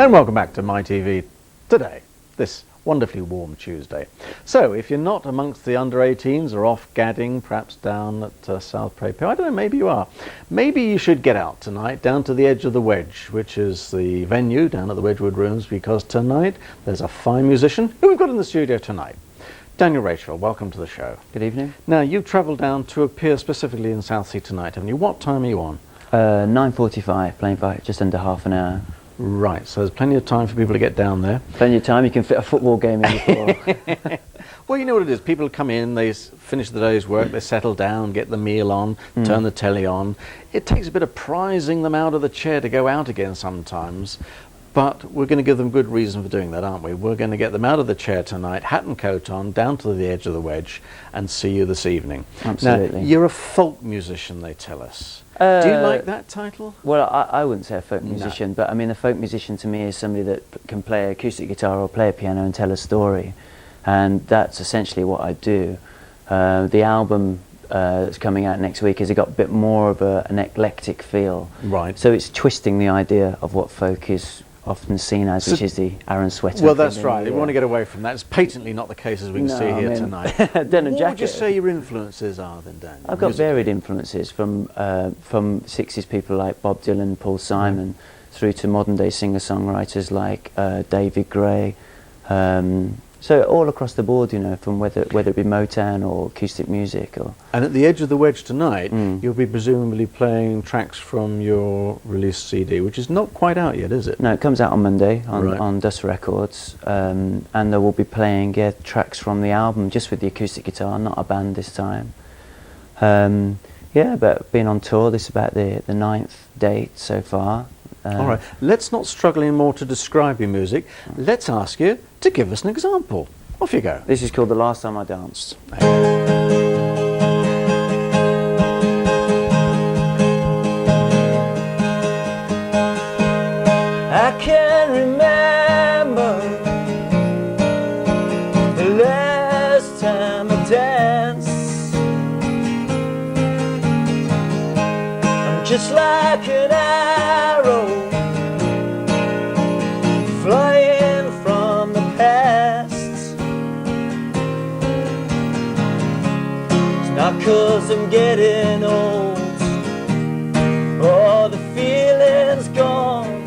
And welcome back to My TV today, this wonderfully warm Tuesday. So, if you're not amongst the under-18s or off gadding, perhaps down at South Prey Pier, I don't know, maybe you are. Maybe you should get out tonight down to the edge of the Wedge, which is the venue down at the Wedgwood Rooms, because tonight there's a fine musician who we've got in the studio tonight. Daniel Rachel, welcome to the show. Good evening. Now, you've travelled down to appear specifically in Southsea tonight, haven't you? What time are you on? 9:45, playing for just under half an hour. Right, so there's plenty of time for people to get down there. Plenty of time, you can fit a football game in before. Well, you know what it is. People come in, they finish the day's work, they settle down, get the meal on, turn the telly on. It takes a bit of prizing them out of the chair to go out again sometimes. But we're going to give them good reason for doing that, aren't we? We're going to get them out of the chair tonight, hat and coat on, down to the edge of the Wedge, and see you this evening. Absolutely. Now, you're a folk musician, they tell us. Do you like that title? Well, I wouldn't say a folk musician, but I mean, a folk musician to me is somebody that can play acoustic guitar or play a piano and tell a story. And that's essentially what I do. The album that's coming out next week has got a bit more of an eclectic feel. Right. So it's twisting the idea of what folk is often seen as, which is the Aaron Sweater. Well, that's right. We want to get away from that. It's patently not the case as we can see here tonight. Denim what jacket. would you say your influences are then, Dan? I've got varied influences from 60s people like Bob Dylan, Paul Simon, through to modern day singer-songwriters like David Gray. So all across the board, you know, from whether it be Motown or acoustic music. And at the edge of the Wedge tonight, you'll be presumably playing tracks from your released CD, which is not quite out yet, is it? No, it comes out on Monday on Dust Records, and they will be playing tracks from the album just with the acoustic guitar, not a band this time. Yeah, but being on tour, this is about the 9th date so far. All right, let's not struggle anymore to describe your music. Let's ask you to give us an example. Off you go. This is called The Last Time I Danced. I can't remember the last time I danced. I'm just like an arrow flying from the past. It's not 'cause I'm getting old or the feeling's gone.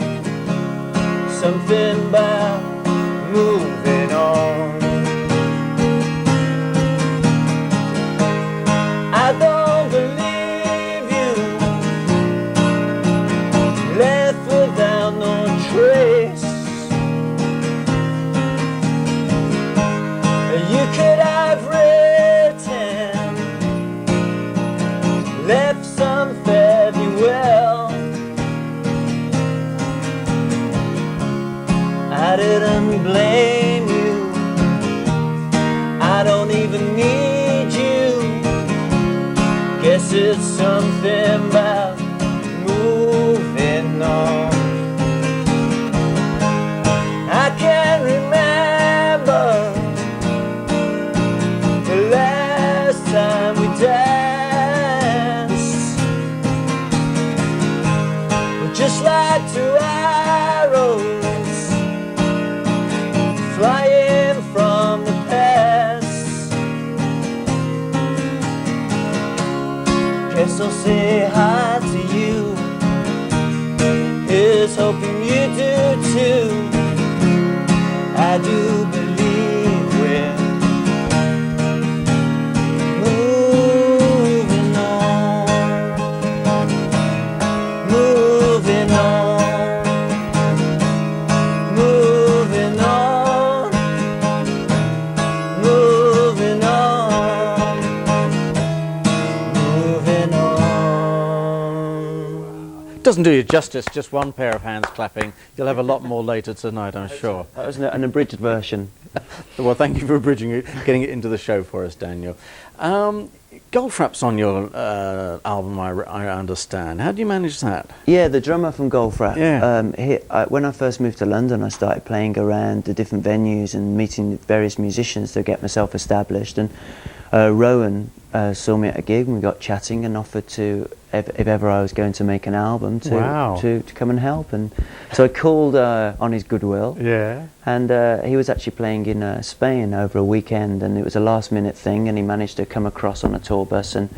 Something about moving on. I don't believe you left without no trace. You could have written, left some fairly well. I didn't blame you, I don't even need you. Guess it's something about moving on. I can't remember the last time we danced. We're just like two arrows flying from the past. Guess I'll say hi to you. Here's hoping you do too. I do believe we're moving on, moving on. Moving on, moving on, moving on. Doesn't do you justice, just one pair of hands clapping. You'll have a lot more later tonight, I'm sure. That was an abridged version. Well, thank you for abridging it, getting it into the show for us, Daniel. Goldfrapp's on your album, I understand. How do you manage that? Yeah, the drummer from Goldfrapp. Yeah. When I first moved to London, I started playing around the different venues and meeting various musicians to get myself established. And Rowan saw me at a gig and we got chatting and offered to, if ever I was going to make an album, to come and help. And so I called on his goodwill. Yeah. And he was actually playing in Spain over a weekend, and it was a last minute thing, and he managed to come across on a tour bus and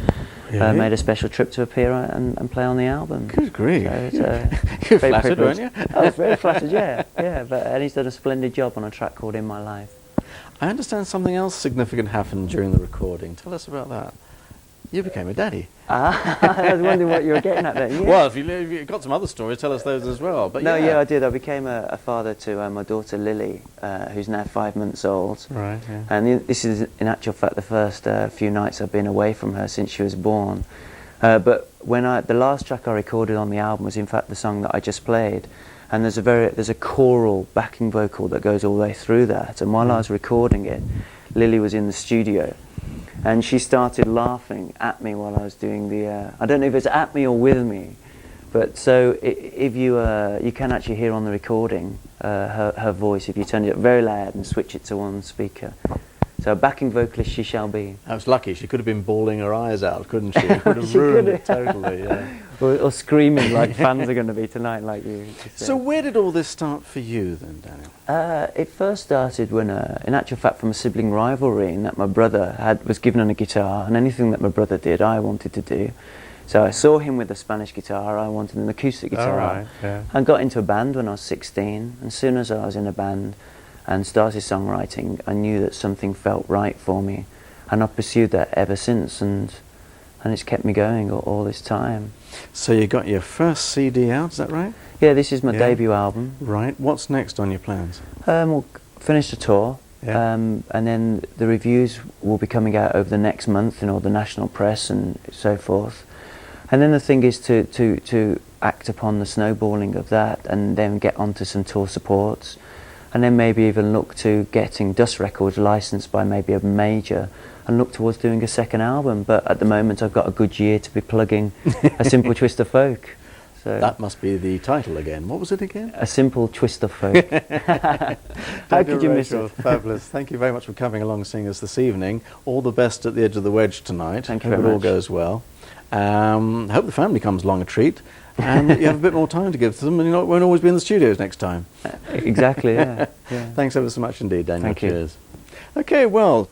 made a special trip to appear and play on the album. Good grief. So you were flattered, weren't you? I was very flattered, yeah. And he's done a splendid job on a track called In My Life. I understand something else significant happened during the recording. Tell us about that. You became a daddy. I was wondering what you were getting at then. Yeah. Well, if you've got some other stories, tell us those as well. But I did. I became a father to my daughter Lily, who's now 5 months old. Right, yeah. And this is, in actual fact, the first few nights I've been away from her since she was born. But the last track I recorded on the album was, in fact, the song that I just played. And there's a choral backing vocal that goes all the way through that. And while I was recording it, Lily was in the studio, and she started laughing at me while I was doing the. I don't know if it's at me or with me, but so if you can actually hear on the recording her voice if you turn it up very loud and switch it to one speaker. So a backing vocalist she shall be. I was lucky. She could have been bawling her eyes out, couldn't she? It would have ruined it totally. Yeah. Or screaming like fans are going to be tonight, like you. So where did all this start for you then, Daniel? It first started when, in actual fact, from a sibling rivalry, in that my brother was given a guitar, and anything that my brother did, I wanted to do. So I saw him with a Spanish guitar, I wanted an acoustic guitar. Right, yeah. I got into a band when I was 16, and as soon as I was in a band and started songwriting, I knew that something felt right for me, and I've pursued that ever since, and it's kept me going all this time. So you got your first CD out, is that right? Yeah, this is my debut album. Right. What's next on your plans? We'll finish the tour, Yeah. and then the reviews will be coming out over the next month in all the national press and so forth. And then the thing is to act upon the snowballing of that, and then get onto some tour supports, and then maybe even look to getting Dust Records licensed by maybe a major, and look towards doing a second album. But at the moment I've got a good year to be plugging A Simple Twist of Folk. So That must be the title again. What was it again? A Simple Twist of Folk. How could you miss it? Fabulous. Thank you very much for coming along and seeing us this evening. All the best at the Edge of the Wedge tonight. Thank you Hope very it all much. goes well. Hope the family comes along a treat, and that you have a bit more time to give to them, and you won't always be in the studios next time. Exactly, yeah. Thanks ever so much indeed, Daniel. Thank you. Cheers. Okay, well.